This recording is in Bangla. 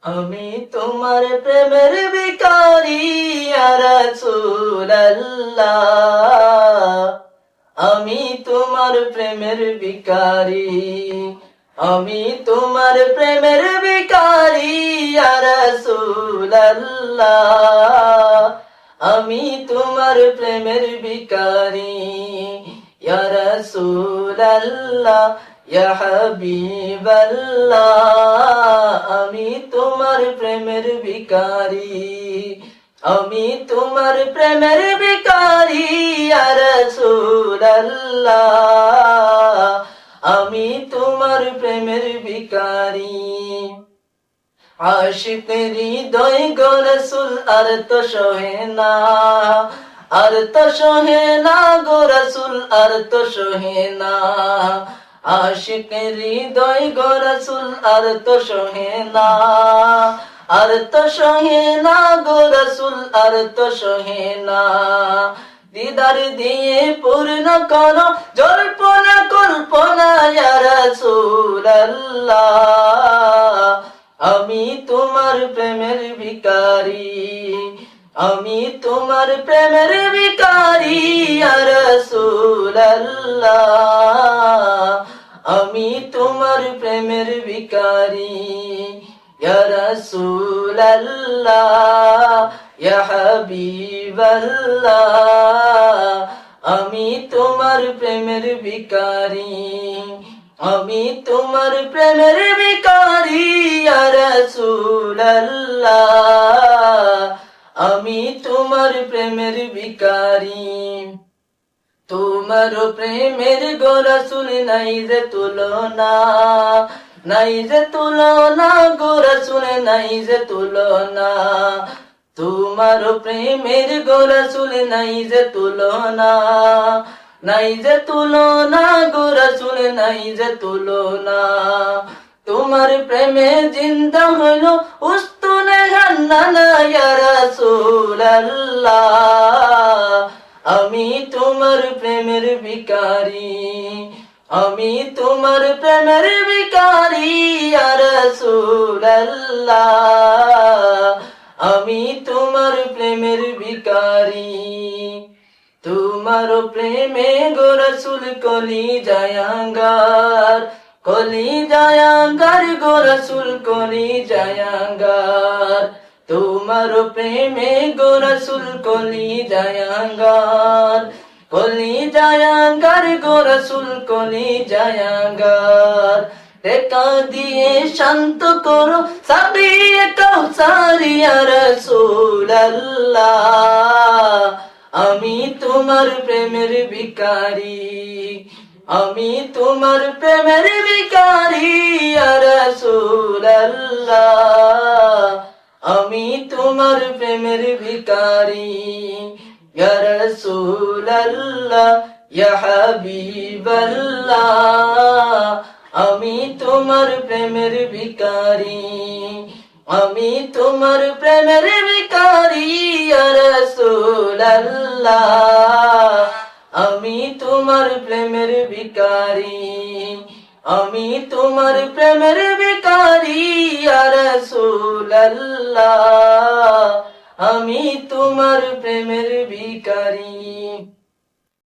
আমি তোমার প্রেমের ভিখারি ইয়া রাসূলুল্লাহ, আমি তোমার প্রেমের ভিখারি, আমি তোমার প্রেমের ভিখারি ইয়া রাসূলুল্লাহ, আমি তোমার প্রেমের ভিখারি ইয়া রাসূলুল্লাহ, ইয়া হাবিবাল্লাহ, আমি তোমার প্রেমের ভিখারি, আমি তোমার প্রেমের ভিখারি ইয়া রাসূলুল্লাহ, আমি তোমার প্রেমের ভিখারি। আশিকের হৃদয় গো রাসূল আর তো সহে না, আর তো সহে না গো রাসূল, আর তো সহে না। আশিকের হৃদয় গো রাসূল আর তো সহে না, আর তো সহে না গো রাসূল, আর তো সহে না। দিদার দিয়ে পূর্ণ করো জল্পনা কল্পনা ইয়া রাসূলুল্লাহ, আমি তোমার প্রেমের ভিখারি, আমি তোমার প্রেমের ভিখারি ইয়া রাসূলুল্লাহ, আমি তোমার প্রেমের ভিখারি ইয়া রাসূলুল্লাহ, ইয়া হাবিবাল্লাহ, আমি তোমার প্রেমের ভিখারি, আমি তোমার প্রেমের ভিখারি ইয়া রাসূলুল্লাহ, আমি তোমার প্রেমের ভিখারি। তোমার প্রেমের গো রাসূল নাই যে তুলনা, নাই যে তুলনা গো রাসূল, নাই যে তুলনা। তোমার প্রেমের গো রাসূল নাই যে তুলনা, নাই যে তুলনা গো রাসূল, নাই যে তুলনা। তোমার প্রেমে জিন্দা হইল উস্তুনে হান্নানা ইয়া রাসূলুল্লাহ, আমি তোমার প্রেমের ভিখারি, আমি তোমার প্রেমের ভিখারি ইয়া রাসূলুল্লাহ, আমি তোমার প্রেমের ভিখারি। তোমার প্রেমে গো রাসূল কলি জায়াঙ্গার, কলি জায়াঙ্গার গো রাসূল কলি জায়াঙ্গার। তোমার প্রেমে গো রাসূল কলি জায়াঙ্গার, কলি জায়াঙ্গার গো রাসূল কলি জায়াঙ্গার। দেখা দিয়ে শান্ত করো সাবিয়ে কাউসার ইয়া রাসূলুল্লাহ, আমি তোমার প্রেমের ভিখারি, আমি তোমার প্রেমের ভিখারি ইয়া রাসূলুল্লাহ, আমি তোমার প্রেমের ভিখারি ইয়া রাসূলুল্লাহ, ইয়া হাবিবাল্লাহ, আমি তোমার প্রেমের ভিখারি, আমি তোমার প্রেমের ভিখারি ইয়া রাসূলুল্লাহ, আমি তোমার প্রেমের ভিখারি, আমি তোমার প্রেমের ভিখারি ইয়া রাসূলুল্লাহ, আমি তোমার প্রেমের ভিখারি।